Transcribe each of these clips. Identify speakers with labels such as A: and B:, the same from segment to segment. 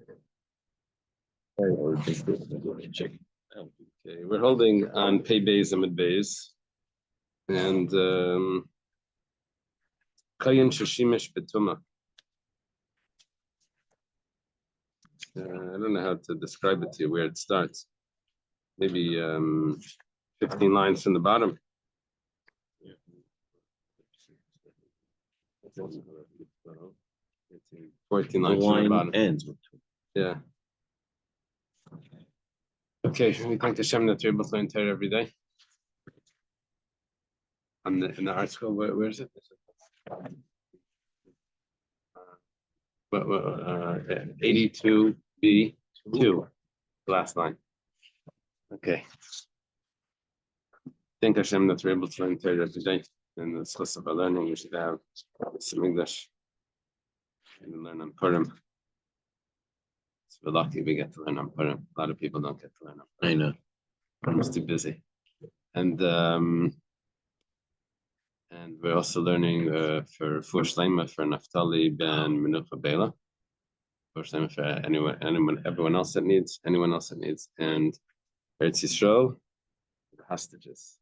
A: Okay, we're holding on Pei Beis and Mid Beis, and Kayin Shishimish Betuma. I don't know how to describe it to you where it starts. Maybe 15 lines from the bottom. 14 lines from the bottom.
B: Ends.
A: Yeah. Okay, we thank Hashem that we're able to learn Torah every day. In the art school, where is it? 82B2, last line. Okay. Thank Hashem that we're able to learn Torah every day. And the schus of our learning, we should have some English and learn on Purim. So we're lucky we get to learn on Purim. A lot of people don't get to learn on Purim.
B: I know.
A: Purim's too busy. And we're also learning for Shleima for Naftali ben Menucha Bela. For Shleima for everyone else that needs, and Eretz Yisrael, the hostages.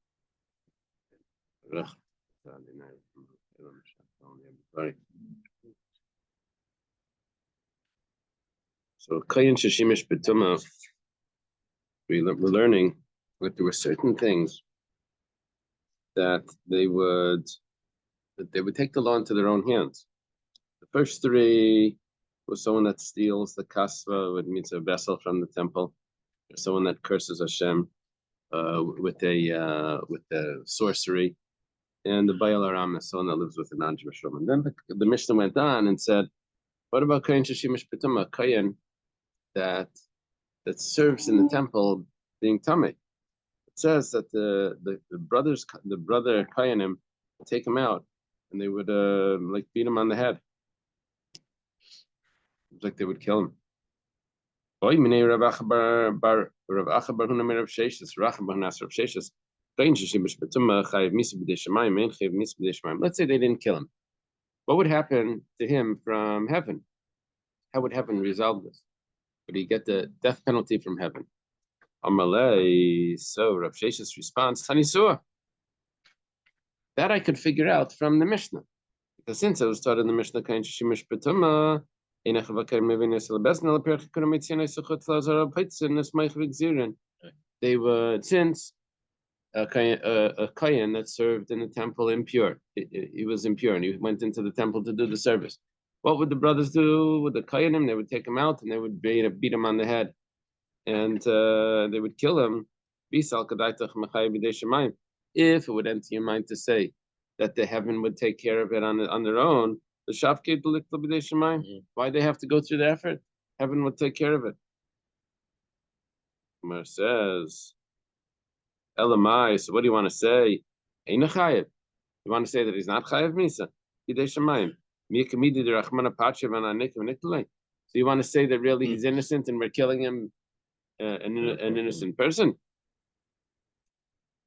A: So Kayin Shishimish Betuma, we're learning that there were certain things that they would take the law into their own hands. The first three was someone that steals the kasva, which means a vessel from the temple, or someone that curses Hashem with the sorcery, and the Bayal Aram is someone that lives with a non-Jewish woman. Then the Mishnah went on and said, what about Kayin Shishimish Betuma, Kayin that serves in the temple being tummy? It says that the brother Kayanim would take him out and they would like beat him on the head. It's like they would kill him. Let's say they didn't kill him. What would happen to him from heaven? How would heaven resolve this? Would he get the death penalty from heaven? Amalei. So Rav Sheshes responds, Tanisua. That I could figure out from the Mishnah. Because since I was taught in the Mishnah, Kain Shishimish Betuma, they would, since a Kayan that served in the temple impure, he was impure and he went into the temple to do the service. What would the brothers do with the Kayanim? They would take him out and they would beat him on the head. And they would kill him. If it would enter your mind to say that the heaven would take care of it on their own, the Shafkei why they have to go through the effort? Heaven would take care of it. Umar says, Elamai, so what do you want to say? You want to say that he's not chayav misa? So you want to say that really he's innocent and we're killing him, an innocent person?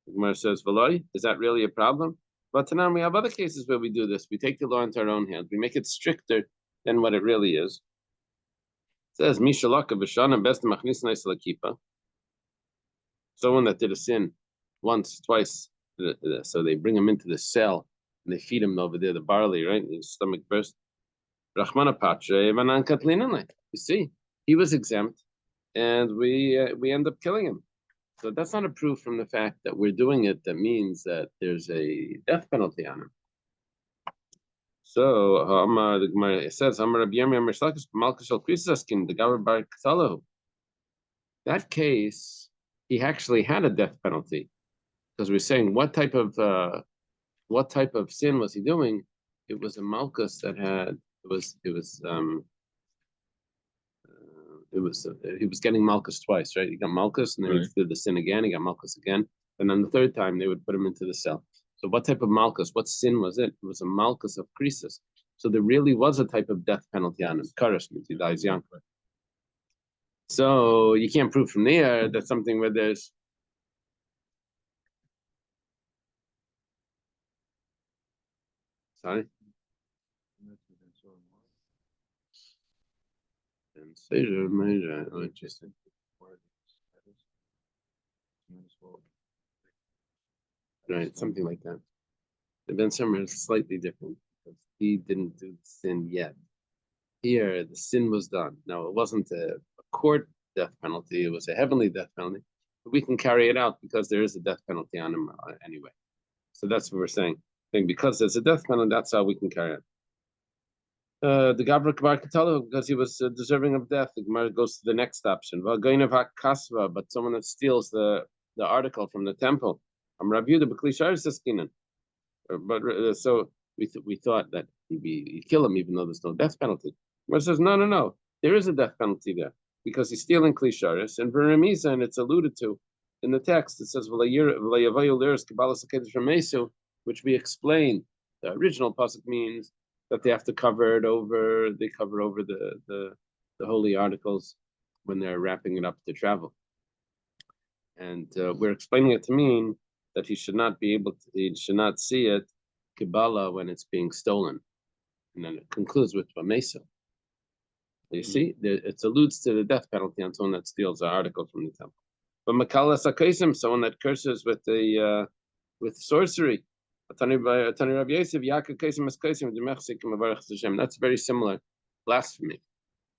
A: Umar says, Veloy, is that really a problem? But now we have other cases where we do this. We take the law into our own hands. We make it stricter than what it really is. It says, Mishalaka v'shana best machnis lakipa. Someone that did a sin once, twice, so they bring him into the cell and they feed him over there the barley, right? His stomach burst. Rahmana patre vanan katlinanai. You see, he was exempt, and we end up killing him. So that's not a proof from the fact that we're doing it that means that there's a death penalty on him. So the Gemara says, that case, he actually had a death penalty, because we're saying what type of sin was he doing? It was a malchus that had he was getting malchus twice, right? He got malchus and then he did the sin again. He got malchus again, and on the third time they would put him into the cell. So what type of malchus? What sin was it? It was a malchus of krisis. So there really was a type of death penalty on him. Karish means he dies young. So you can't prove from there that something where there's sorry. Oh, interesting. Right, something like that. The Ben Summer is slightly different because he didn't do the sin yet. Here, the sin was done. Now, it wasn't a court death penalty, it was a heavenly death penalty. But we can carry it out because there is a death penalty on him anyway. So that's what we're saying. Because there's a death penalty, that's how we can carry it. The Gabra Kbar Katala, because he was deserving of death. The Gemara goes to the next option. Kasva, but someone that steals the article from the temple. But so we thought that he'd kill him even though there's no death penalty. But it says no. There is a death penalty there because he's stealing klisharis and veremisa, and it's alluded to in the text. It says which we explained. The original pasuk means that they have to cover it over. They cover over the holy articles when they're wrapping it up to travel, and we're explaining it to mean that he should not see it Kabbalah when it's being stolen. And then it concludes with Bamesa. You see, it alludes to the death penalty on someone that steals an article from the temple. But Makala Sakaisim, someone that curses with sorcery. That's very similar blasphemy.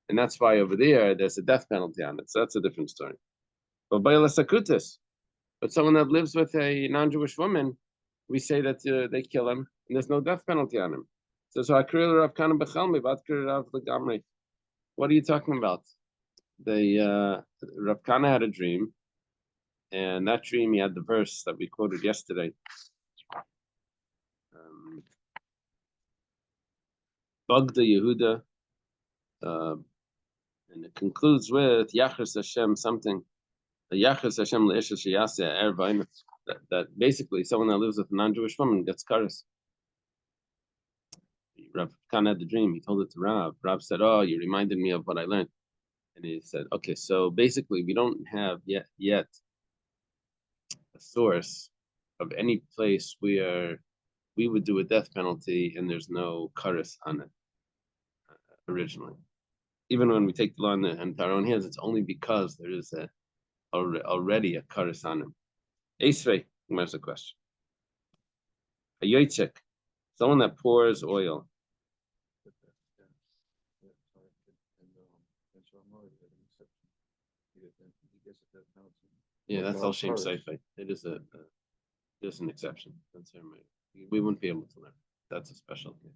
A: And that's why over there's a death penalty on it. So that's a different story. But someone that lives with a non-Jewish woman, we say that they kill him, and there's no death penalty on him. So what are you talking about? Rav Kana had a dream, and that dream he had the verse that we quoted yesterday. Bagda Yehuda, and it concludes with Yachris Hashem something. Yachris Hashem le'isha sheyaseh ervaim. That basically someone that lives with a non-Jewish woman gets kares. Rav Khan had the dream. He told it to Rav. Rav said, "Oh, you reminded me of what I learned." And he said, "Okay, so basically, we don't have yet a source of any place where we would do a death penalty and there's no kares on it originally. Even when we take the law into our own hands, it's only because there is already a kares on him." Esvei, there's a question. A yoitzek, someone that pours oil. Yeah, that's all Shem Seifei. It is there's an exception. That's we wouldn't be able to learn. That's a special case.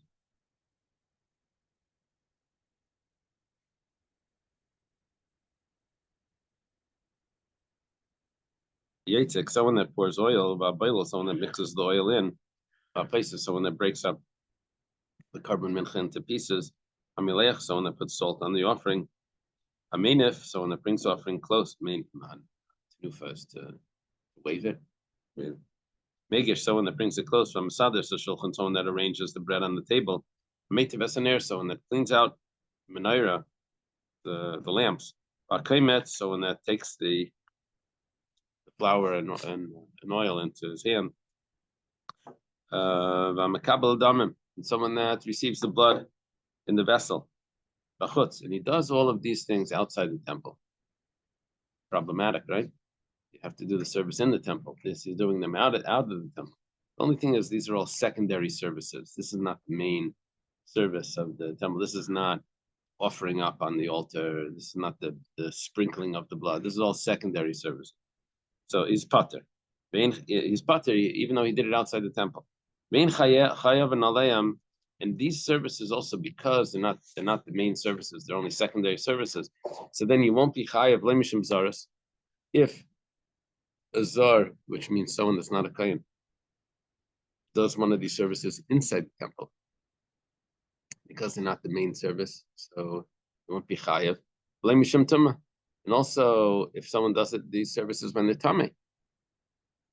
A: Yitzhak, someone that pours oil, someone that mixes the oil in, places, someone that breaks up the carbon mincha into pieces, Amilech, someone that puts salt on the offering, Amenif, someone that brings offering close, Tanufa is to wave it. Megish, someone that brings it close from Sadr, so Shulchan, someone that arranges the bread on the table. Meitiv Esaner, someone that cleans out Menaira, the lamps. Akaimet, someone that takes the flour and oil into his hand. Vamakabel damim, and someone that receives the blood in the vessel. Bachutz, and he does all of these things outside the temple. Problematic, right? You have to do the service in the temple. He's doing them out of the temple. The only thing is these are all secondary services. This is not the main service of the temple. This is not offering up on the altar. This is not the sprinkling of the blood. This is all secondary service. So he's pater. He's pater even though he did it outside the temple. And these services also, because they're not the main services, they're only secondary services. So then you won't be chayav lemishim zaras if a zar, which means someone that's not a kohen, does one of these services inside the temple, because they're not the main service. So you won't be chayav lemishim tuma. And also, if someone does these services when they're tamei,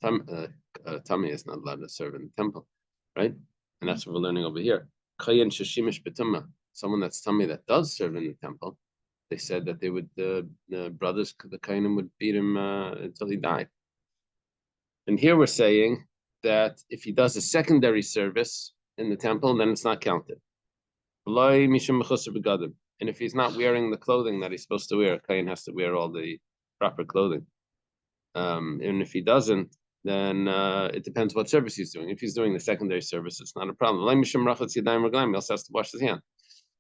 A: tamei is not allowed to serve in the temple, right? And that's what we're learning over here. Kayin sheshimish betuma, someone that's tamei that does serve in the temple. They said that they would, the brothers, the kainim would beat him until he died. And here we're saying that if he does a secondary service in the temple, then it's not counted. And if he's not wearing the clothing that he's supposed to wear, a kohen has to wear all the proper clothing. And if he doesn't, then it depends what service he's doing. If he's doing the secondary service, it's not a problem. He also has to wash his hands.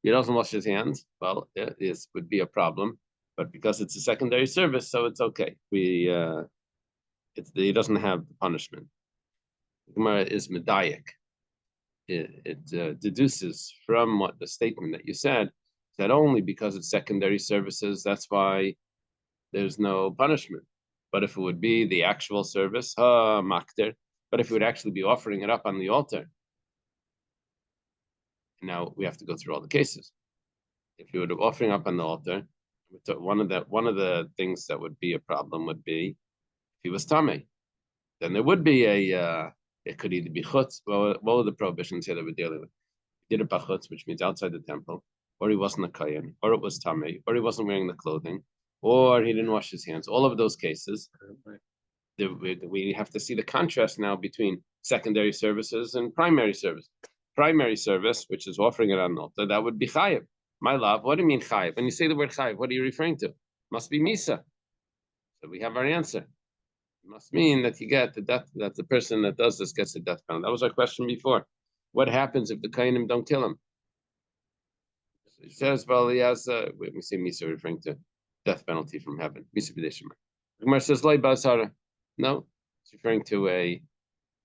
A: He doesn't wash his hands, well, it would be a problem. But because it's a secondary service, so it's okay. He doesn't have the punishment. Gemara is medayik. It deduces from what the statement that you said that only because it's secondary services, that's why there's no punishment. But if it would be the actual service, makter, but if it would actually be offering it up on the altar, now we have to go through all the cases. If you were offering up on the altar, one of the things that would be a problem would be if he was tamei, then there would be it could either be chutz. What were the prohibitions here that we're dealing with? He did it b'chutz, which means outside the temple, or he wasn't a kohen, or it was tamei, or he wasn't wearing the clothing, or he didn't wash his hands. All of those cases, we have to see the contrast now between secondary services and primary service. Primary service, which is offering it on the altar, that would be chayiv. My love, what do you mean chayiv? When you say the word chayiv, what are you referring to? Must be misa. So we have our answer. It must mean that you get the death, that the person that does this gets the death penalty. That was our question before. What happens if the kohenim don't kill him? So he says, well, he has, we see misa referring to death penalty from heaven. Misa b'deshim. Gemara says, Loi ba'asara. No, it's referring to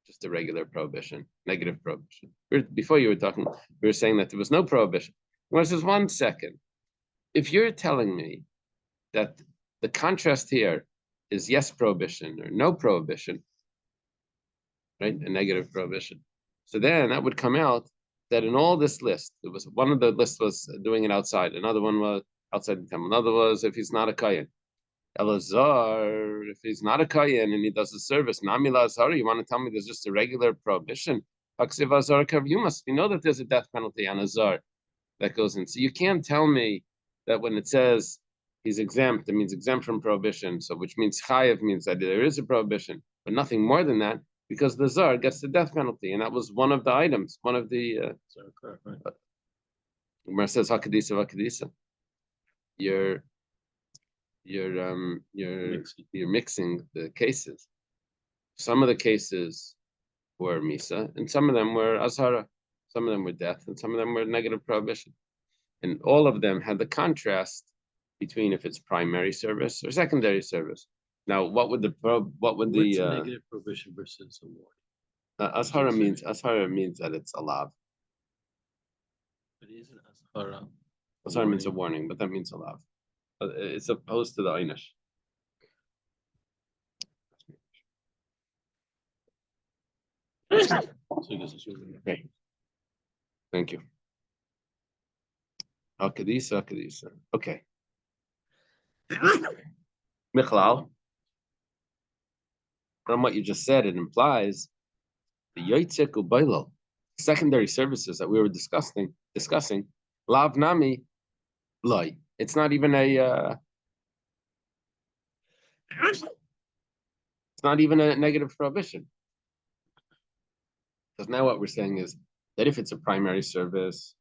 A: just a regular prohibition, negative prohibition. Before you were talking, we were saying that there was no prohibition. Gemara says, 1 second. If you're telling me that the contrast here is yes prohibition or no prohibition, right? A negative prohibition. So then that would come out that in all this list, there was one of the lists was doing it outside, another one was outside the temple, another was if he's not a kohen. Elazar, if he's not a kohen and he does a service, Namila Azar, you want to tell me there's just a regular prohibition? You must know that there's a death penalty on Azar that goes in. So you can't tell me that when it says he's exempt, it means exempt from prohibition. So which means chayav means that there is a prohibition, but nothing more than that, because the zar gets the death penalty, and that was one of the items, one of the. Umar says hakadisa vakadisa. You're mixing the cases. Some of the cases were misa, and some of them were azhara. Some of them were death, and some of them were negative prohibition. And all of them had the contrast between if it's primary service or secondary service. Now, what would the
B: negative prohibition versus a warning?
A: Azhara means that it's allowed.
B: But isn't azhara?
A: Azhara means a warning, but that means allowed. It's opposed to the einish. Okay. Thank you. Hakadisa. Okay. Michlal, from what you just said, it implies the yotzek ubailo, secondary services that we were discussing. Lav nami loy. It's not even a. It's not even a negative prohibition. Because now what we're saying is that if it's a primary service,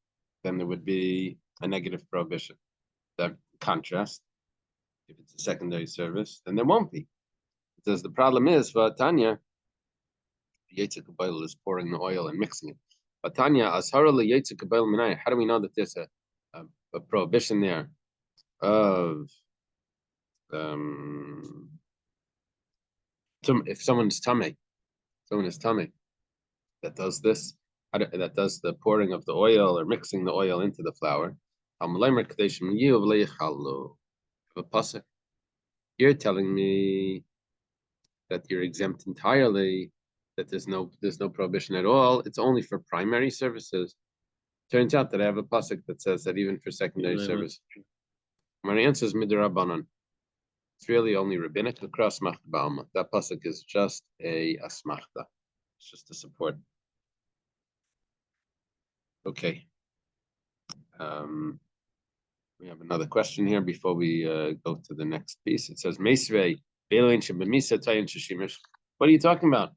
A: then there would be a negative prohibition. The contrast, if it's a secondary service, then there won't be. Because the problem is, Tanya, the Yitzhak Kabayl is pouring the oil and mixing it. But Tanya, Ashara li Yitzhak Kabayl Minai, how do we know that there's a prohibition there of if someone is tamei that does this, that does the pouring of the oil or mixing the oil into the flour. You're telling me that you're exempt entirely, that there's no prohibition at all. It's only for primary services. Turns out that I have a pasuk that says that even for secondary service. My answer is midrabanan. It's really only rabbinic across machta ba'alma. That pasuk is just a asmachta. It's just a support. Okay. We have another question here before we go to the next piece. It says, Meisvei, what are you talking about?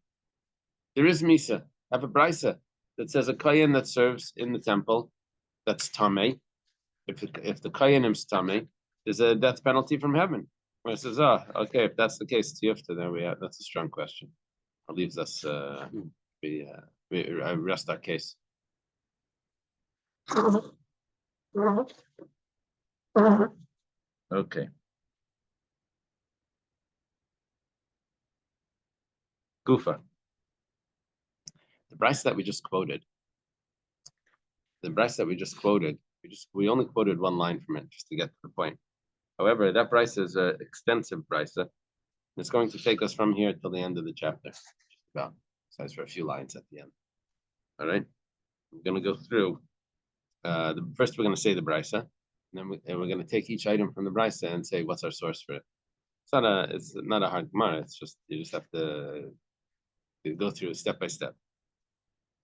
A: There is Misa. I have a brisa that says a kohen that serves in the temple, that's tamei, if the Kayanim's tummy, there's a death penalty from heaven. Where it says, oh, okay, if that's the case, Tiyufta, there we have. That's a strong question. It leaves us we rest our case. Okay. Gufa. The Bryce that we just quoted. We only quoted one line from it just to get to the point. However, that Bryce is an extensive Bryce. It's going to take us from here till the end of the chapter. Just about, besides for a few lines at the end. All right. We're going to go through. First, we're going to say the Bryce, and then we're going to take each item from the Bryce and say what's our source for it. It's not a hard Gemara. It's just you just have to go through it step by step.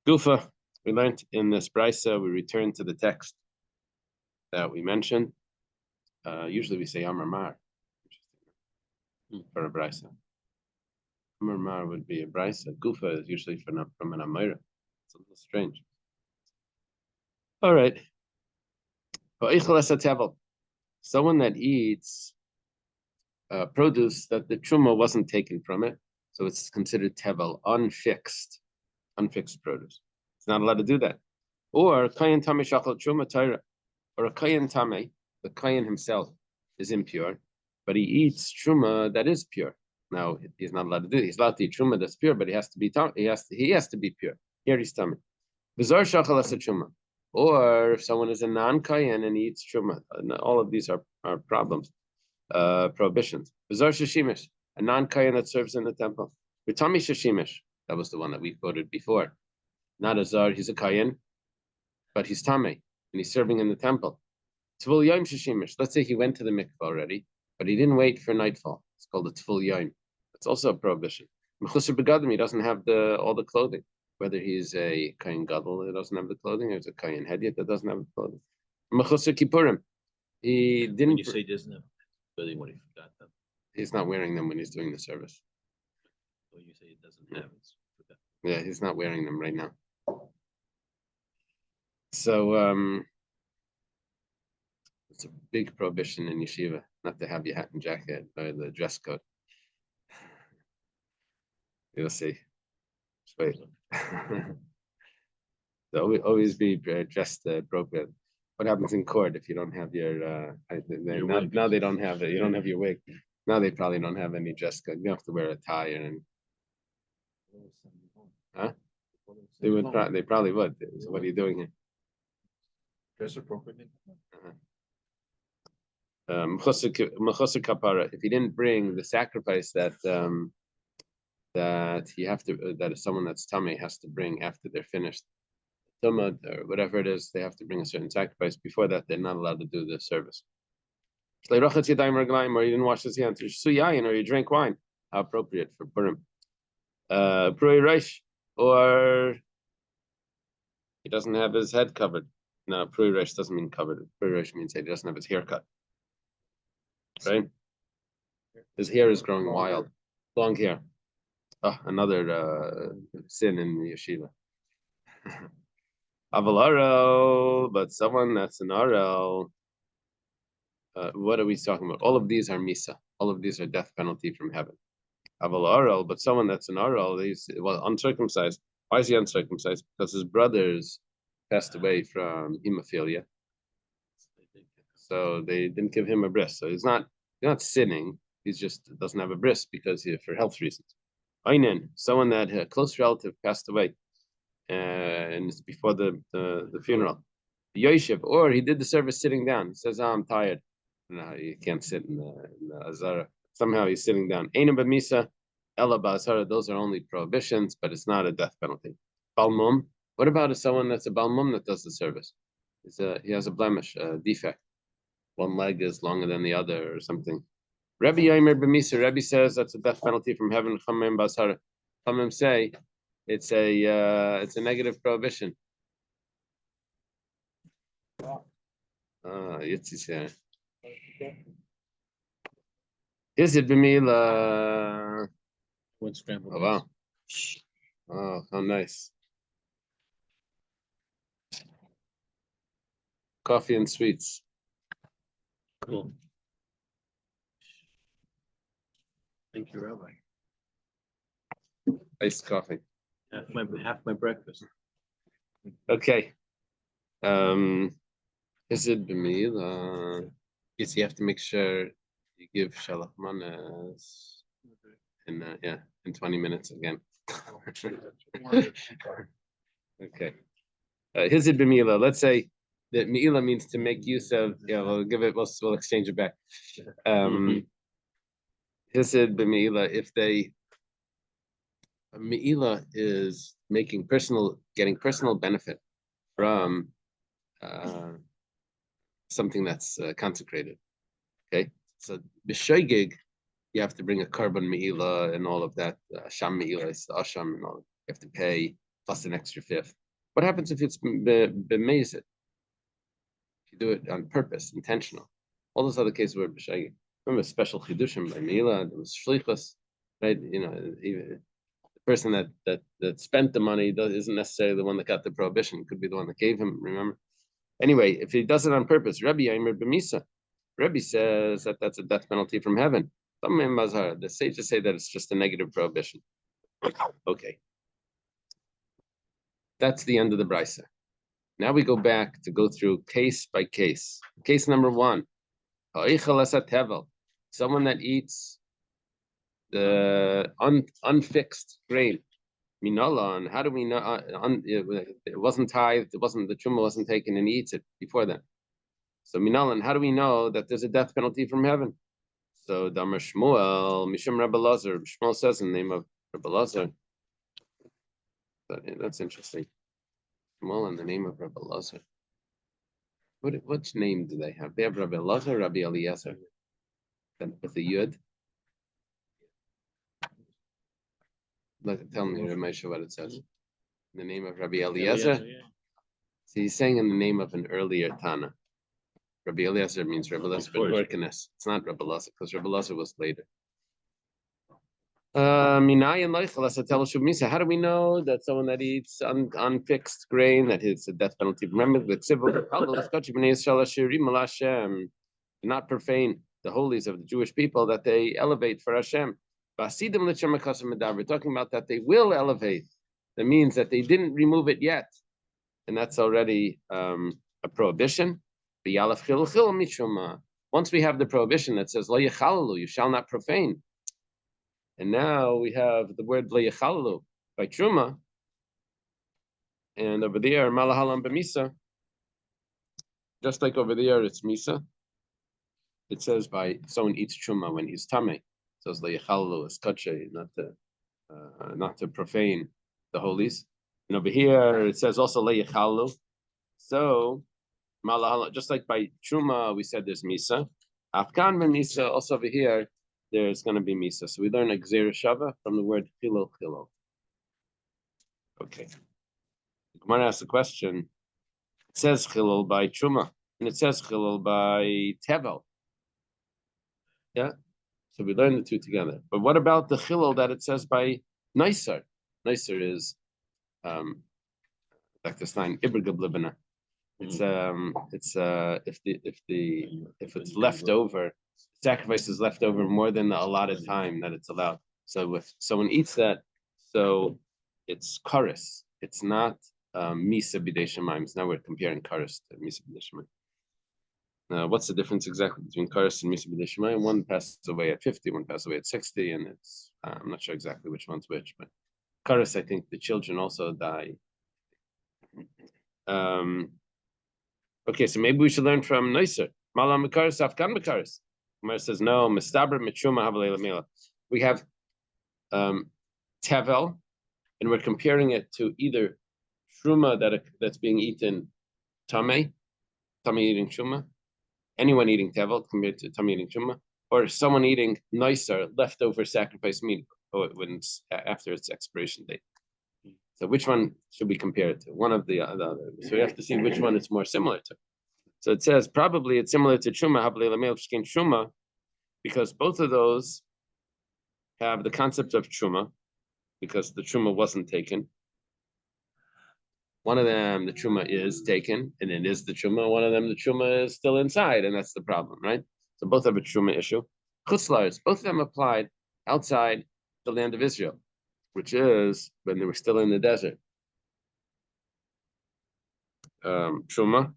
A: Gufa, we learned in this brisa, we return to the text that we mentioned. Usually we say Amar Mar for a brisa. Amar Mar would be a brisa. Gufa is usually from an Amira. It's a little strange. All right. Someone that eats produce that the truma wasn't taken from it, so it's considered tevel, unfixed produce. It's not allowed to do that. Or kayan tame shachal truma taira, or a kayan tame, the kayan himself is impure, but he eats truma that is pure. Now he's not allowed to do it. He's allowed to eat truma that's pure, but he has to be he has to be pure. Here he's tame. Bizarre shachal as a truma. Or if someone is a non-kayan and eats truma, all of these are problems, prohibitions. Bizarre shashimish, a non-kayan that serves in the temple. Vitami shashimish, that was the one that we quoted before. Not a zar, he's a kayan, but he's tame, and he's serving in the temple. Tvul yom shashimish, let's say he went to the mikvah already, but he didn't wait for nightfall. It's called a tvul yom. It's also a prohibition. Mechusar begadim, he doesn't have all the clothing. Whether he's a kayan gadol that doesn't have the clothing, or it's a kayan hedyot that doesn't have the clothing. Mechusar kippurim, he didn't.
B: When you say he doesn't have clothing, when he forgot them,
A: he's not wearing them when he's doing the service.
B: When you say he doesn't have it,
A: yeah, he's not wearing them right now. So it's a big prohibition in yeshiva not to have your hat and jacket or the dress code. You'll see. Just wait. So always be dressed appropriate. What happens in court if you don't have your now they don't have it. You don't have your wig. Now they probably don't have any dress code. You have to wear a tie and. Huh? They probably would. So what are you doing here?
B: dress appropriately.
A: Mechusar kapara. If he didn't bring the sacrifice that someone that's tummy has to bring after they're finished, tumah or whatever it is, they have to bring a certain sacrifice. Before that, they're not allowed to do the service. Or you didn't wash his hands, or you drank wine. How appropriate for Purim. Or he doesn't have his head covered. No, Puri Resh doesn't mean covered. Puri Resh means he doesn't have his hair cut. Right? His hair is growing wild. Long hair. Oh, another sin in the yeshiva. Avalaro, but someone that's an Arel. What are we talking about? All of these are Misa. All of these are death penalty from heaven. Aval but someone that's an Arel, he's uncircumcised. Why is he uncircumcised? Because his brothers passed away from hemophilia. So they didn't give him a bris. So he's not sinning. He just doesn't have a bris because for health reasons. Ainen, someone that a close relative passed away, and it's before the funeral. Yoshev, or he did the service sitting down. He says, "Oh, I'm tired." No, you can't sit in the Azara. Somehow he's sitting down. Eina b'misa, ela b'azara. Those are only prohibitions, but it's not a death penalty. Balmum. What about someone that's a balmum that does the service? He has a blemish, a defect. One leg is longer than the other, or something. Rebbe Yomer b'misa. Rebbe says that's a death penalty from heaven. Chamim b'azara. Chamim say it's a negative prohibition. Yitzis. Is it b'mila?
B: One scrambled.
A: Oh wow! Oh, how nice! Coffee and sweets.
B: Cool. Thank you, Rabbi.
A: Iced coffee.
B: Half my breakfast.
A: Okay. Is it b'meila? Yes, you have to make sure you give shalach manas in 20 minutes again. Okay. Is it b'meila? Let's say that meila means to make use of. Yeah, we'll give it. We'll exchange it back. Is it b'meila? If meila is getting personal benefit from something that's consecrated. Okay, so b'shoigig, you have to bring a carbon meila and all of that. Sham meila, asham, and all. You have to pay plus an extra fifth. What happens if it's b'meizit? If you do it on purpose, intentional. All those other cases were b'shoigig. Remember special chidushim by meila. There was shlichus, right? Even the person that spent the money isn't necessarily the one that got the prohibition. It could be the one that gave him. Remember. Anyway, if he does it on purpose, Rabbi Yaimer b'misa. Rabbi says that that's a death penalty from heaven. The sages say that it's just a negative prohibition. Okay. That's the end of the brisa. Now we go back to go through case by case. Case number one. Someone that eats the unfixed grain. Minolan, how do we know? It wasn't tithed, the truma wasn't taken, and he eats it before that. So Minalan, how do we know that there's a death penalty from heaven? So Damar Shmuel, Mishum Rabbi Lazar. Shmuel says in the name of Rabbi Lazar. That's interesting. Shmuel in the name of Rabbi Lazar. Which name do they have? They have Rabbi Lazar, Rabbi Eliezer. With the Yud. Tell me, Ramesha, what it says. In the name of Rabbi Eliezer. So he's saying in the name of an earlier Tana. Rabbi Eliezer means Rabbi Eliezer ben Hyrcanus. It's not Rabbi Eliezer because Rabbi Eliezer was later. How do we know that someone that eats unfixed grain, that is a death penalty? Remember the not profane the holies of the Jewish people that they elevate for Hashem. We're talking about that they will elevate. That means that they didn't remove it yet. And that's already a prohibition. Once we have the prohibition that says, you shall not profane. And now we have the word le'yachalalu by truma, and over there malahalam b'misa. Just like over there, it's misa. It says by someone eats truma when he's tamei. It says le'yachalalu is kache, not to profane the holies. And over here it says also le'yachalalu. So malahalam, just like by truma we said there's misa. Afkan b'misa, also over here there's going to be misa. So we learn a gzera shava from the word chilul chilul. Okay. The Gemara asks the question. It says chilul by truma, and it says chilul by tevel. Yeah. So we learn the two together. But what about the chilul that it says by nicer? Nicer is Dr. Stein ibrgab libana. It's if it's left over. Sacrifice is left over more than the allotted time that it's allowed. So if someone eats that, so it's karis. It's not misa b'dei shamayim. Now we're comparing karis to misa b'dei shamayim. Now, what's the difference exactly between karis and misa b'dei shamayim? One passes away at 50, one passes away at 60, and it's I'm not sure exactly which one's which, but karis, I think the children also die. Okay, so maybe we should learn from Noiser. Malam mekaris, afkan mekaris. Gemara says no. Mistaber mitruma havalei lamila. We have tevel, and we're comparing it to either truma that's being eaten tamei eating truma, anyone eating tevel compared to tamei eating truma, or someone eating nicer leftover sacrifice meat when after its expiration date. So which one should we compare it to? One of the other. So we have to see which one it's more similar to. So it says probably it's similar to truma, truma, because both of those have the concept of truma, because the truma wasn't taken. One of them, the truma is taken, and it is the truma. One of them, the truma is still inside, and that's the problem, right? So both have a truma issue. Chutzlars, both of them applied outside the land of Israel, which is when they were still in the desert. Truma.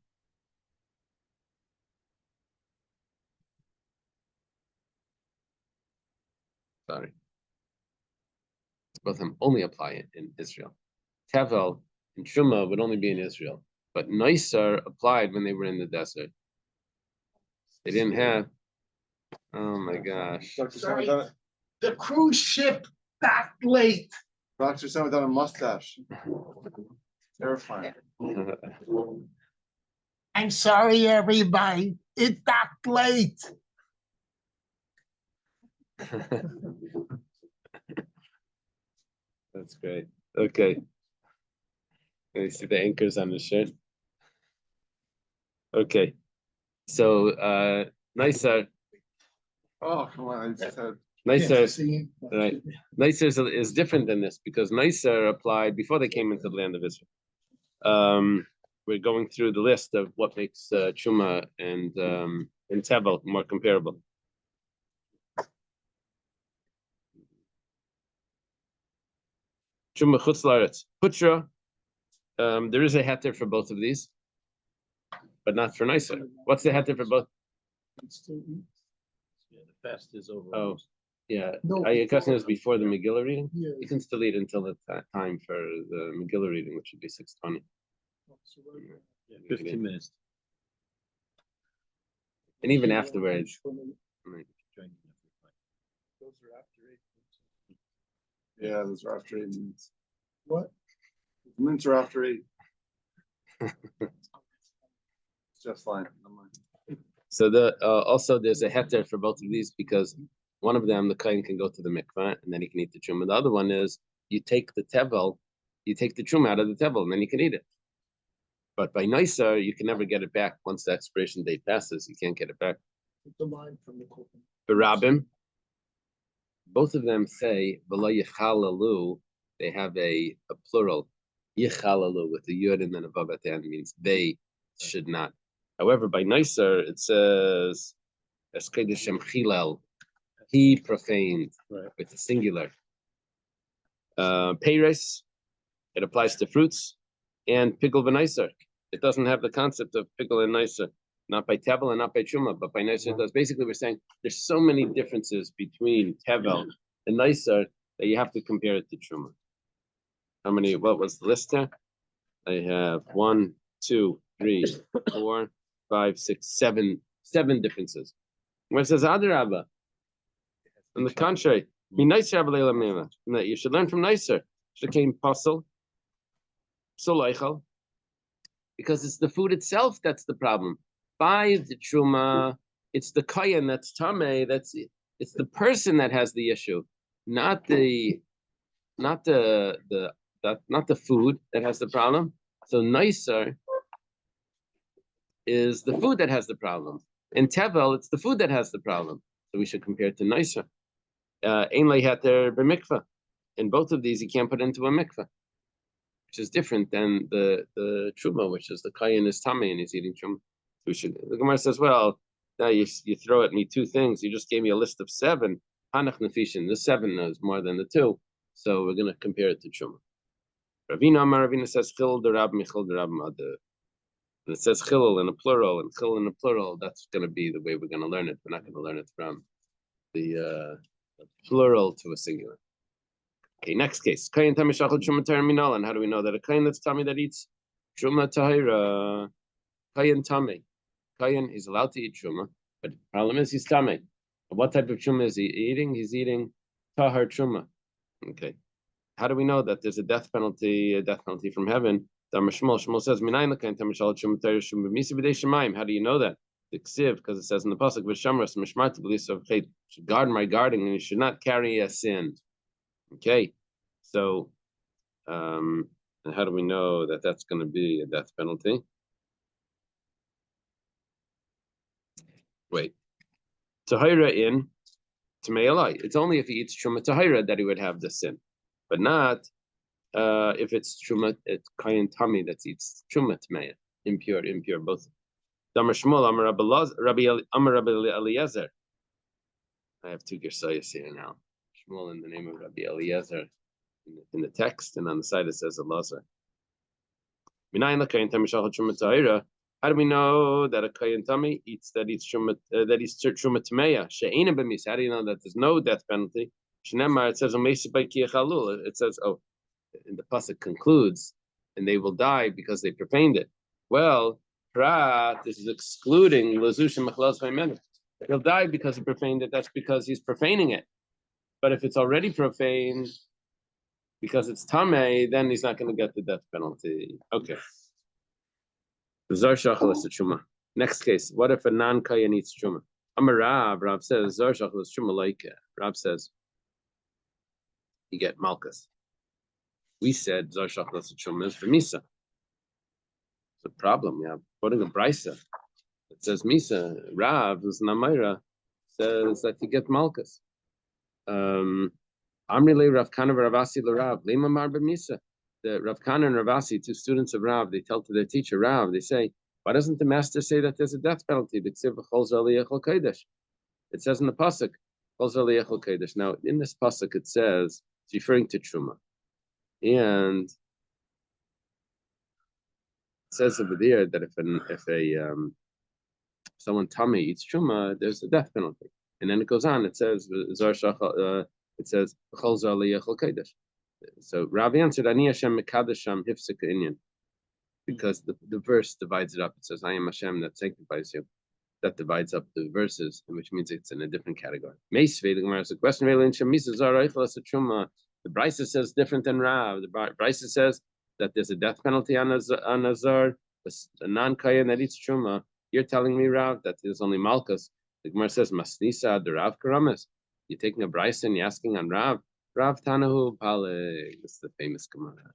A: Sorry. Both of them only apply it in Israel. Tevel and Truma would only be in Israel. But Neisar applied when they were in the desert. They didn't have. Oh my gosh.
C: Sorry, the cruise ship got late.
D: Dr. Sam without a mustache. Terrifying.
C: I'm sorry, everybody. It got late.
A: That's great. Okay. Can you see the anchors on the shirt? Okay. So Neisar.
D: Oh, come on. I just had.
A: Neisar, right? Neisar is different than this because Neisar applied before they came into the land of Israel. We're going through the list of what makes Truma and Tevel more comparable. Truma Chutz La'aretz. Putra, there is a heter for both of these, but not for Neisar. What's the heter for both?
B: Yeah, the fast is over.
A: Oh, yeah.
C: No,
A: Your question is before the Megillah reading?
C: Yeah.
A: You can still eat until the time for the Megillah reading, which would be 6:20.
B: Yeah, 15 minutes.
A: And even afterwards. Right.
D: Those are after 8. Yeah, those are after 8 minutes.
C: What?
D: Minutes are after 8. Just fine.
A: So also there's a heter for both of these because one of them, the kohen can go to the mikvah and then he can eat the truma. The other one is you take the tevel, you take the truma out of the tevel and then you can eat it. But by Neisar, you can never get it back once the expiration date passes. You can't get it back.
C: The line from the Kohen.
A: Barabim, both of them say v'lo yichalalu. They have a plural yichalalu with the yud and then above at the end means they should not. However, by Neisar it says Eskedeshem Chilel. He profaned with the singular. Peiros, it applies to fruits, and pickle v'Neisar. It doesn't have the concept of pickle and Neisar. Not by Tevel and not by Truma, but by Neisar it does. Basically, we're saying there's so many differences between Tevel and Neisar that you have to compare it to Truma. How many? What was the list there? I have 1, 2, 3, 4, 5, 6, 7 differences. Where it says Adarabba, on the contrary, be Neisar that you should learn from Neisar. Shekain Pasel, Soleichel, because it's the food itself that's the problem. By the Truma, it's the kohen that's tamei. It's the person that has the issue, not the food that has the problem. So Neisar is the food that has the problem. In Tevel, it's the food that has the problem. So we should compare it to Neisar. Ein leheter b'mikvah. In both of these, you can't put into a mikvah, which is different than the truma, which is the kohen is tamei and he's eating truma. We should. The Gemara says, well, now you throw at me 2 things. You just gave me a list of 7. Hanach nefishin. The 7 is more than the 2, so we're going to compare it to truma. Ravina says chil derab michil derab mother. And it says chilul in a plural and chil in a plural. That's going to be the way we're going to learn it. We're not going to learn it from the plural to a singular. Okay, next case. Kayin tamishachal truma terminal. And how do we know that a kayin that's tummy that eats truma tahira? Kayin tummy. Kayin is allowed to eat truma, but the problem is he's tummy. What type of truma is he eating? He's eating tahar truma. Okay. How do we know that there's a death penalty from heaven? Shmuel says, how do you know that? The ksiv, because it says in the pasuk, "V'shamras mishmarta b'lisav chet," should guard my guarding, and you should not carry a sin. Okay, so and how do we know that that's going to be a death penalty? Wait, tahira in Tamei Alai. It's only if he eats truma tahira that he would have the sin, but not if it's truma, it's kayin tummy that eats truma tmeya, impure, both. Damar Shmuel, Rabbi Eliezer. I have two gersayos here now. Shmuel in the name of Rabbi Eliezer in the text, and on the side it says Elazar. How do we know that a kayin tummy eats truma tmeya? She'ena b'mis. How do you know that there's no death penalty? Shneimar, it says it says, oh, and the pasuk concludes, and they will die because they profaned it. Well, prat, this is excluding lazushim machlos v'imenu. He'll die because he profaned it. That's because he's profaning it. But if it's already profaned, because it's tamei, then he's not going to get the death penalty. Okay. Zar shachalas truma. Next case. What if a non-kayan eats truma? Rav says zar shachalas truma like Rav says you get malchus. We said zar shachalas truma is for misa. It's a problem. Yeah, quoting a brisa. It says misa. Rav, who's Namaira, says that you get malchus. Amrile Rav Kana Ravasi Rav Lema Mar b'misa. The Rav Kana and Ravasi, two students of Rav, they tell to their teacher Rav, they say, why doesn't the master say that there's a death penalty? It says in the pasuk, now in this pasuk it says it's referring to truma, and it says over there that if someone tummy eats truma, there's a death penalty, and then it goes on. It says So Rav answered, Ani Hashem Mekadasham Hifsika Inyan, because the verse divides it up. It says, I am Hashem that sanctifies you. That divides up the verses, which means it's in a different category. The question, the Brisa says different than Rav. The Brisa says that there's a death penalty on a zar, a non-kayan that eats truma. You're telling me, Rav, that there's only malchus. The Gemara says, Masnisa, the Rav Karamas. You're taking a Brisa and you're asking on Rav. Rav Tanahu Pale. This is the famous Gemara.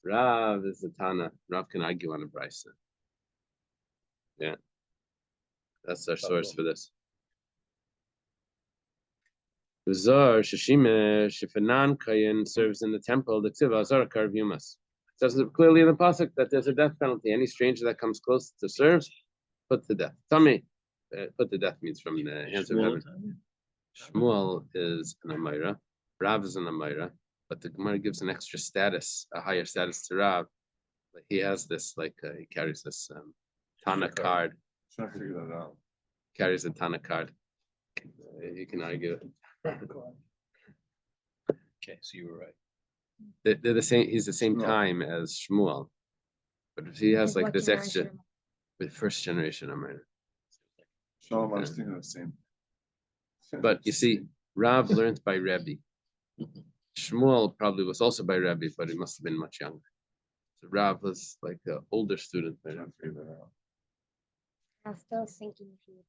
A: Rav is the Tana. Rav can argue on a Brisa. Yeah. That's our source for this. Zar Shishime Shifanan Kayan serves in the temple. The Tiva Zar Karv Yumas. It says clearly in the pasuk that there's a death penalty. Any stranger that comes close to serve, put to death. Tami, put to death means from the hands of heaven. Shmuel is an Amira. Rav is an Amira, but the Gemara gives an extra status, a higher status to Rav. Like he has this, he carries this Tana card.
D: Trying to figure that out.
A: Carries a Tana card. You can argue it.
B: Okay, so you were right.
A: They're the same. He's the same time as Shmuel, but if he has this extra, with first generation Amira.
D: Shalom, I was thinking the same.
A: But you see, Rav learned by Rebbe. Shmuel probably was also by Rebbe, but he must have been much younger. So Rav was like an older student.
D: I don't figure that out.
E: I'm still thinking if you.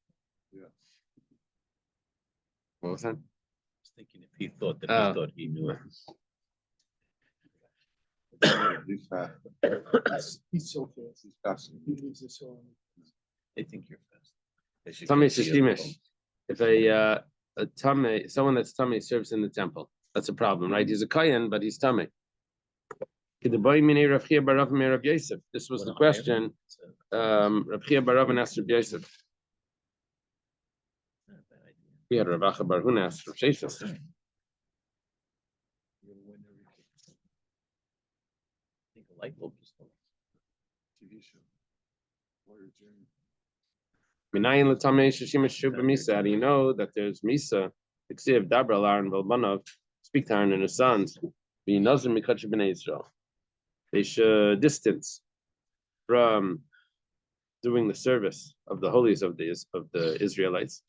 D: Yeah.
A: What was that?
B: I was thinking if he thought that
A: Oh.
B: he thought he knew it.
D: He's fast.
C: He's so fast.
D: He's fast.
C: He leaves us all.
B: They think you're fast. They should
A: Tummy
B: get the other
A: Shishimish. If a tummy, someone that's tummy serves in the temple, that's a problem, right? He's a kayan, but he's tummy. This was the question. Rav Chia bar Rav asked Rav Yosef. We had Rav Acha bar Huna asked Rav Sheshes.
B: I think a light bulb just went off.
D: TV show. Warrior Journey.
A: Minayin l'tamei shishimish shuba misa. How do you know that there's misa? Ksiv dabra l'Aaron v'Albanov. Speak to Aaron and his sons. V'yinazir mikach b'nei Israel. They should distance from doing the service of the holies of the Israelites.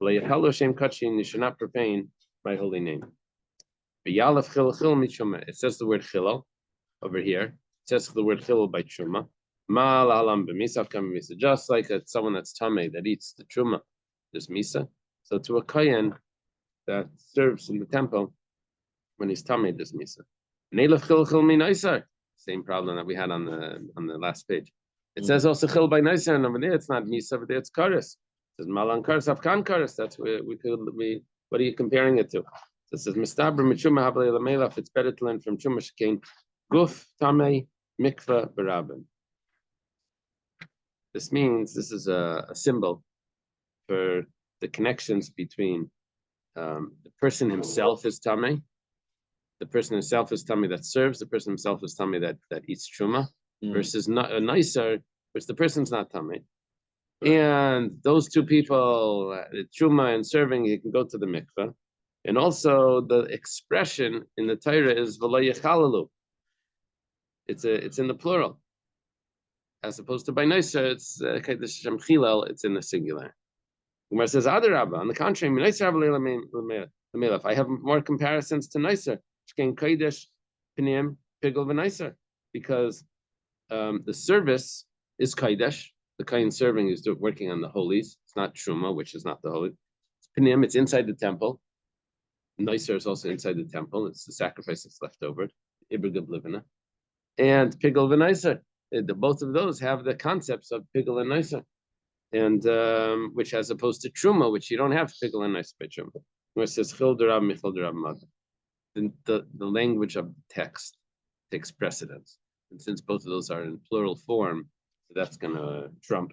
A: You should not profane my holy name. It says the word chilal over here. It says the word chilal by truma. Just like someone that's tamei that eats the truma, there's misa. So to a kayan that serves in the temple, when he's tamei, there's misa. Same problem that we had on the last page. It says also chil by nicer, and over there it's not misa, over there it's karis. It says malan karis, afkan karis. That's where we what are you comparing it to? So it says mistaber mitzuma havle lamelaf. It's better to learn from truma shekain Guf Tamei Mikveh Barabin. This means this is a symbol for the connections between the person himself is Tamei, the person himself is Tamei that serves, the person himself is Tamei that eats Truma, versus a nicer, which the person's not Tamei. And those two people, Truma and serving, you can go to the mikveh. And also the expression in the Torah is v'lo yechalalu. It's in the plural, as opposed to by nicer, it's the shem chilel, it's in the singular. Umar says Adarabba. On the contrary, if I have more comparisons to nicer, shkein kodesh pnim pigel v'nicer, because the service is kodesh. The kain serving is working on the holies. It's not truma, which is not the holy. It's pnim. It's inside the temple. Nicer is also inside the temple. It's the sacrifice that's left over. Ibrigab livina and pigel v'nicer. Both of those have the concepts of pigel and nicer, and which as opposed to truma, which you don't have pigel and nicer by truma. Where it says chil d'Rab michil d'Rab mother. The language of the text takes precedence, and since both of those are in plural form, that's gonna trump.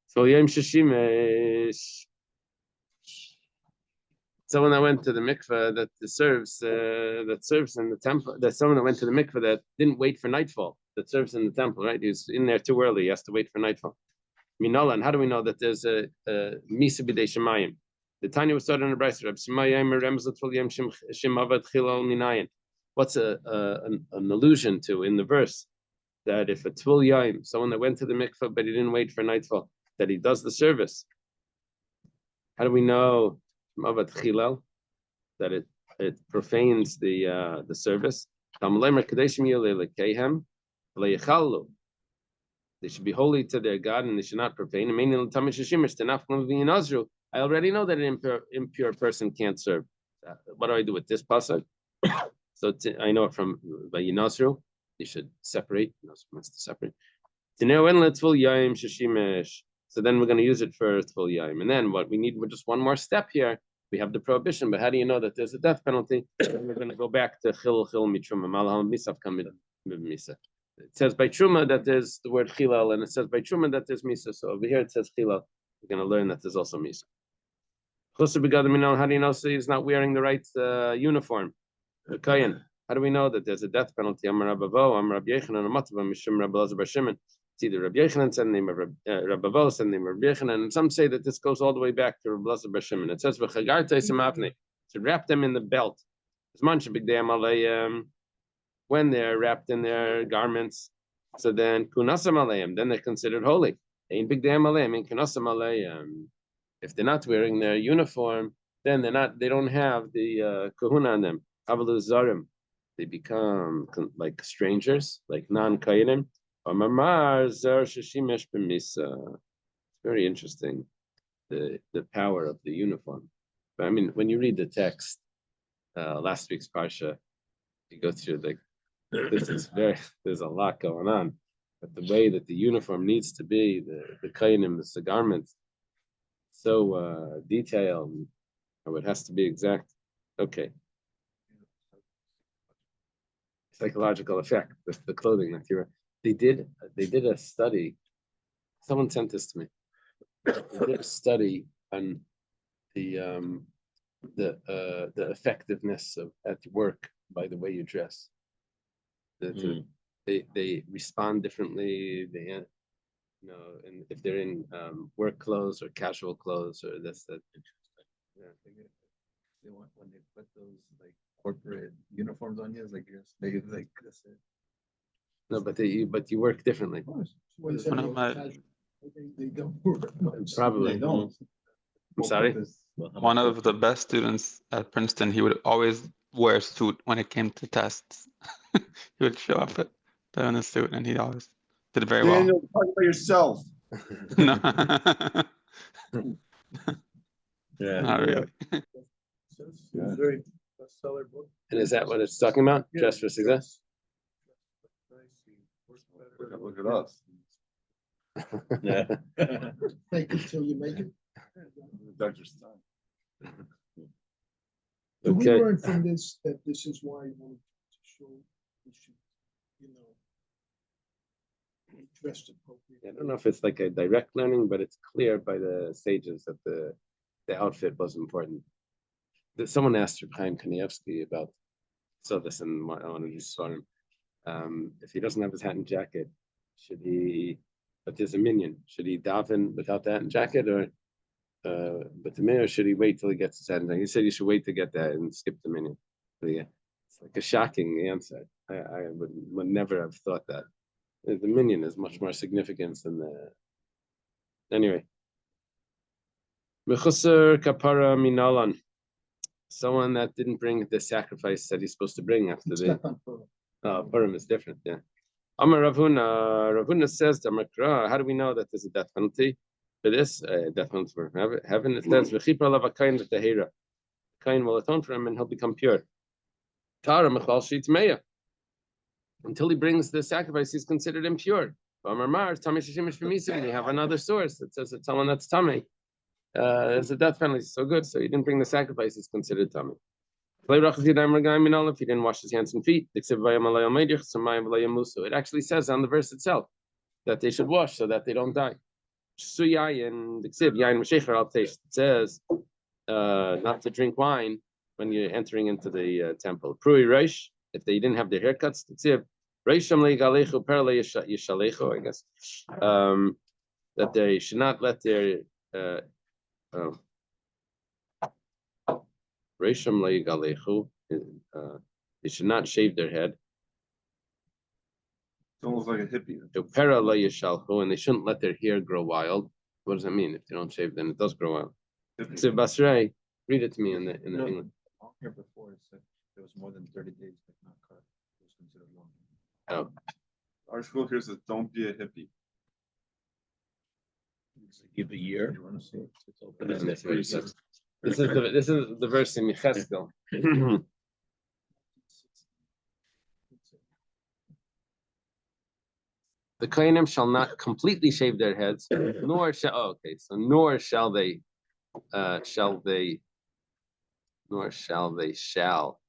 A: So Yom Shishimish, someone that went to the mikveh that serves in the temple. That someone that went to the mikveh that didn't wait for nightfall. That serves in the temple, right? He was in there too early. He has to wait for nightfall. Minola, and how do we know that there's a misa b'dei shemayim? The Tanya was started in the Brayser. What's an allusion to in the verse? That if a tvul yaim, someone that went to the mikveh but he didn't wait for nightfall, that he does the service. How do we know that it profanes the service? They should be holy to their God and they should not profane. I already know that an impure person can't serve. What do I do with this pasuk? So I know it from by Yinazru. You should separate. Wants to separate. So then we're going to use it for Tvul Yaim. And then what we need, we're just one more step here. We have the prohibition, but how do you know that there's a death penalty? And we're going to go back to Chil Mitruma, Malahal Misaf Kamid Misa. It says by Truma that there's the word Chilal, and it says by Truma that there's Misa. So over here it says Chilal. We're going to learn that there's also Misa. How do you know he's not wearing the right uniform? Kayan. How do we know that there's a death penalty? It's either Rabbi Yechanan said the name of Rabbi Avo, said the name of Rabbi Yechanan, and some say that this goes all the way back to Rabbi Elazar bar Shimon. It says to wrap them in the belt. When they're wrapped in their garments, so then kunasam aleim, then they're considered holy. If they're not wearing their uniform, then they don't have the kahuna on them. They become like strangers, like non-kayanim. It's very interesting, the power of the uniform. But I mean, when you read the text, last week's parsha, you go through there's a lot going on. But the way that the uniform needs to be, the kayanim, the garments, so detailed, how it has to be exact. Okay. Psychological effect, the clothing that you wear. They did a study. Someone sent this to me. They did a study on the effectiveness of at work by the way you dress. They respond differently. They and if they're in work clothes or casual clothes, or that's that.
F: Yeah, they want when they put those like corporate uniforms on you, it's like they like this.
A: No, but you work differently.
F: They don't work.
A: Probably.
F: They don't.
A: I'm sorry.
G: One of the best students at Princeton, he would always wear a suit when it came to tests. He would show up in a suit, and he always did very well.
D: Daniel, talk about yourself.
G: No.
B: Yeah.
G: Not really.
B: It's a very bestseller book.
A: And is that what it's talking about? Dress for success?
D: Look at us.
B: Yeah.
C: Fake it till you make it.
D: Doctor's time.
C: Do we
A: Okay.
C: learn from this that this is why you wanted to show we should, be dressed appropriately?
A: I don't know if it's like a direct learning, but it's clear by the sages that the outfit was important. Someone asked Reb Chaim Kanievsky about, saw this in one of his svarim. If he doesn't have his hat and jacket, should he? But there's a minion. Should he daven without the hat and jacket, or but the minyan, or should he wait till he gets his hat and jacket? He said you should wait to get that and skip the minion. Yeah, it's like a shocking answer. I would never have thought that. The minion is much more significant than the. Anyway, mechusar kapara minalan. Someone that didn't bring the sacrifice that he's supposed to bring after the Purim is different, yeah. Amar Ravuna says to Makra, how do we know that there's a death penalty for this? Death penalty for heaven. It says V'chipra lavakayin v'tehera. Kain will atone for him and he'll become pure. Tara mechal shitmeya. Until he brings the sacrifice, he's considered impure. Amar Mar Tamei shishimish v'misa. When you have another source that says that someone that's Tamei, there's a death penalty. So good. So he didn't bring the sacrifice, he's considered Tamei. If he didn't wash his hands and feet, it actually says on the verse itself that they should wash so that they don't die. It says not to drink wine when you're entering into the temple. If they didn't have their haircuts, I guess that they should not let their they should not shave their head.
D: It's almost like a hippie.
A: And they shouldn't let their hair grow wild. What does that mean? If they don't shave, then it does grow wild.
D: Hippie.
A: So Basrei, read it to me in the English.
F: Long hair before it said it was more than 30 days, but not cut. It was considered long.
A: Oh,
D: Our school here says, don't be a hippie.
B: Give a year. You want to see it? It's open.
A: And that's what he says. This is the verse in Yechezkel. The Kohanim shall not completely shave their heads, nor shall shall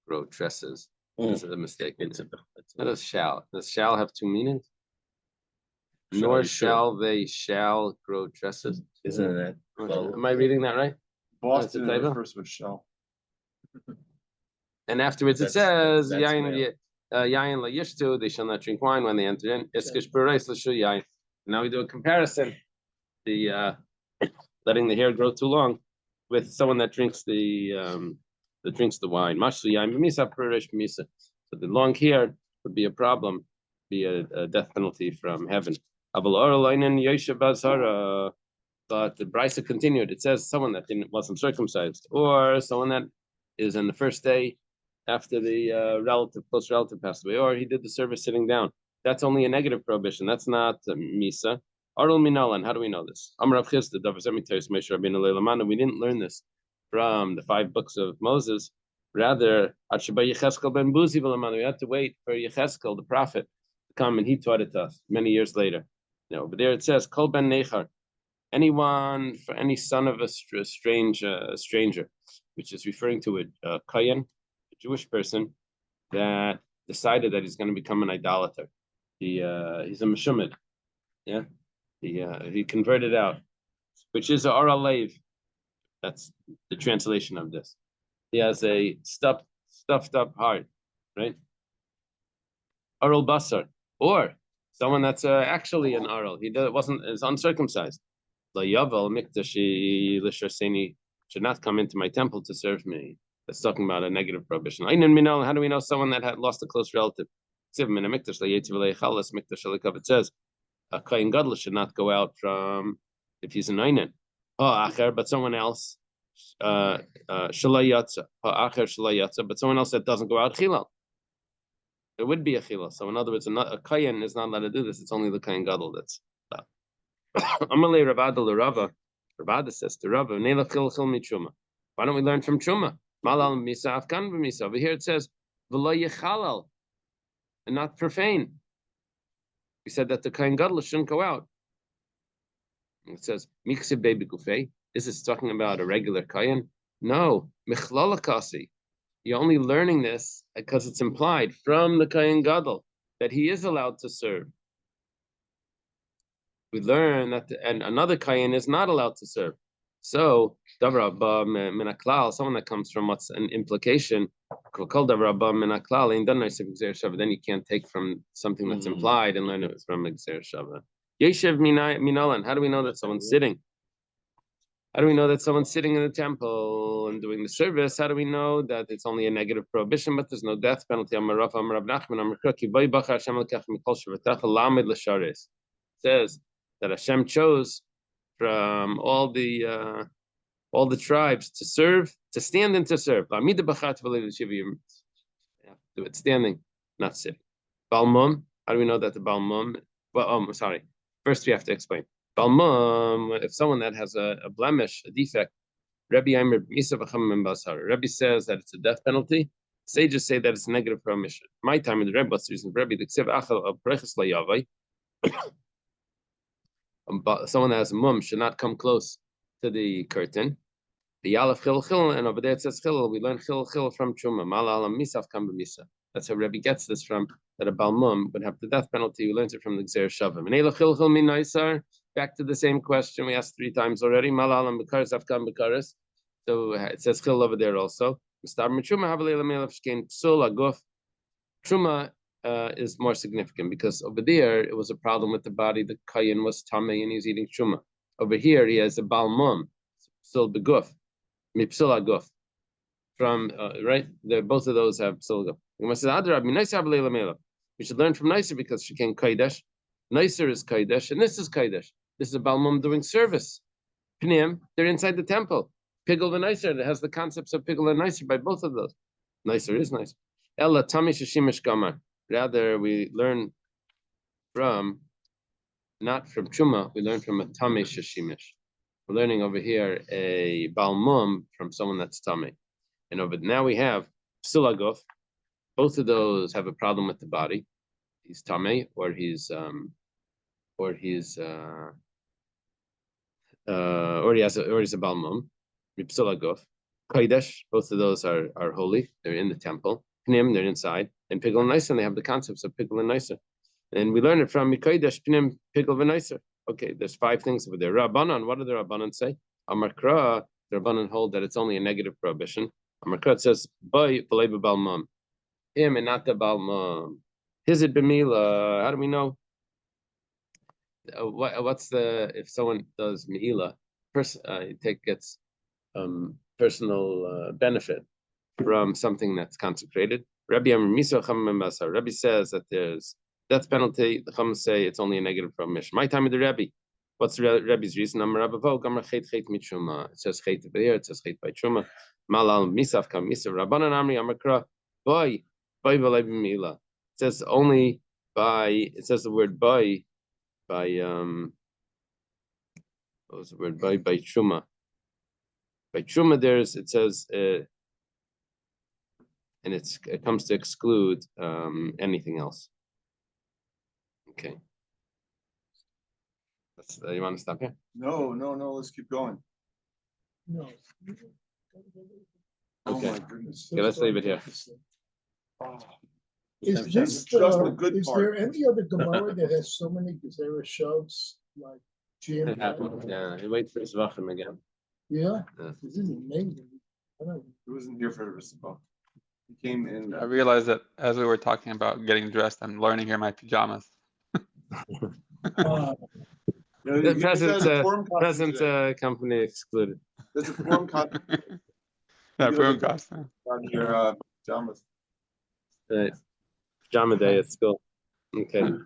A: grow tresses. This is a mistake. What does shall? Does shall have two meanings? Nor shall they shall grow tresses.
B: Isn't that?
A: Am I reading that right?
D: Boston
A: That's a typo?
D: refers to a shell.
A: And afterwards it
B: That's-
A: says,
B: that's
A: Yain la yishtu, they shall not drink wine when they enter in. Iskish bereis l'shu yain. Now we do a comparison, the letting the hair grow too long with someone that drinks the wine. Mashlu yain b'misa bereis b'misa. So the long hair would be a problem, be a death penalty from heaven. But the Brisa continued. It says someone that wasn't circumcised, or someone that is in the first day after the close relative passed away, or he did the service sitting down. That's only a negative prohibition. That's not misa. Arul minalan. How do we know this? Amrav Chisda we didn't learn this from the 5 books of Moses. Rather, we had to wait for Yechezkel, the prophet, to come, and he taught it to us many years later. But there it says, Kol ben nechar. Anyone, for any son of a stranger, which is referring to a Kayan, a Jewish person that decided that he's going to become an idolater. He's a Meshumid. Yeah. He converted out, which is a Ara Lev. That's the translation of this. He has a stuffed up heart, right? Aral Basar, or someone that's actually an Aral. He is uncircumcised. Should not come into my temple to serve me. That's talking about a negative prohibition. How do we know someone that had lost a close relative? It says a Kohen Gadol should not go out from if he's an Einan. But someone else, but someone else that doesn't go out chilal. It would be a chilal. So in other words, a Kohen is not allowed to do this. It's only the Kohen Gadol that's. Amalei Ravada l'Rava. Ravada says to Rava, "Neilach chil mitruma." Why don't we learn from truma? Malal misa afkan b'misa. Over here it says v'lo yechalal, and not profane. We said that the Kohen Gadol shouldn't go out. It says miksib baby gufei. This is talking about a regular Kohen. No, Michlolakasi. You're only learning this because it's implied from the Kayin Gadol that he is allowed to serve. We learn that, and another Kayin is not allowed to serve. So, Davar Abba Minaklal, someone that comes from what's an implication, called Davar Abba Minaklal, then you can't take from something that's implied and learn it from Gzer Shava. Yeshev Minalan, how do we know that someone's sitting? How do we know that someone's sitting in the temple and doing the service? How do we know that it's only a negative prohibition, but there's no death penalty? Says that Hashem chose from all the tribes to serve, to stand and to serve. Do it standing, not sitting. Balmum, how do we know that the Balmum? Well, sorry. First, we have to explain. Balmum, if someone that has a blemish, a defect, Rabbi says that it's a death penalty. Sages say that it's a negative prohibition. My time in the Rebbe, what's the reason for Rebbe? Someone that has a mum should not come close to the curtain. The Yalaf Chil Chil, and over there it says Chil. We learn Chil Chil from Truma. Malalam Misaf Kam B'Misa. That's how Rebbe gets this from, that a Balmum would have the death penalty. We learned it from the Gzer Shavim. And Eila Chil Chil Min Naisar, back to the same question we asked 3 times already. Malalam B'Karis Afkam B'Karis. So it says Chil over there also. Mistar Truma Havalela Melaf Shkein Psul Aguf. Truma is more significant because over there it was a problem with the body. The Kayin was Tameh and he's eating Truma. Over here he has a Balmum, Psul B'Guf, Mipsul Aguf. From right, both of those have Psul Aguf. We should learn from Nicer because she can Kaidesh. Nicer is Kaidesh, and this is Kaidesh. This is a Balmum doing service. Pnim, they're inside the temple. Pigel and Nicer, it has the concepts of Pigel and Nicer by both of those. Nicer is nice. Ella Tami Shishimish Gamar. Rather, we learn from, not from Chuma, we learn from a Tami Shishimish. We're learning over here a Balmum from someone that's Tami. And over now we have Psilaguf. Both of those have a problem with the body. He's Tame, or he's he has a Balmum. Psilaguf. Kaidesh, both of those are holy. They're in the temple. Pnim, they're inside. And Pigel and Nicer, they have the concepts of Pigel and Nicer. And we learn it from Mikaidesh, Pnim, Pigel and Nicer. Okay, there's 5 things over there. Rabbanan, what do the Rabbanan say? Amarkra, the Rabbanan hold that it's only a negative prohibition. Amarkra says, Boy, Baleba Balmum. Him and not the Balmum. Is it B'mila? How do we know? What's the, if someone does Me'ila, gets personal benefit from something that's consecrated. Rabbi says that there's death penalty. The Chum say it's only a negative prohibition. My time with the Rebbe. What's the Rebbe's reason? It says chet over here. It says chet by truma. Malal misaf kam misav. Rabbanan amri amakra boy v'lei b'mila. It says only by. It says the word by. What was the word by truma? By truma, it says, and it comes to exclude anything else. Okay. You want to stop here?
D: No, let's keep going.
C: No.
D: Oh
A: Okay.
D: my goodness.
A: Okay, let's leave it here.
D: Oh,
C: Is
D: Just the good
C: is
D: part.
C: there any other Gemara that has so many Gezerah shoves like Jim?
A: It happened. Yeah, you wait for his Zvachim again.
C: Yeah,
A: Yeah.
C: this is amazing. I don't know.
D: He wasn't here for the reciprocal. He came in.
G: I realized that as we were talking about getting dressed, I'm learning here my pajamas.
D: You know,
A: The
D: you guys had a forum costume
A: present
D: today.
A: company excluded.
D: There's a forum costume
G: That
D: You
G: room
D: gotta-
G: costume.
D: on your pajamas.
A: Right. Pajama day at school. Okay.
G: All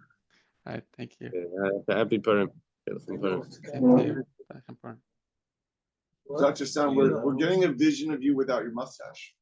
G: right, thank you.
A: Happy Purim.
G: Same to you. That's important.
D: Dr. Son, we're getting a vision of you without your mustache.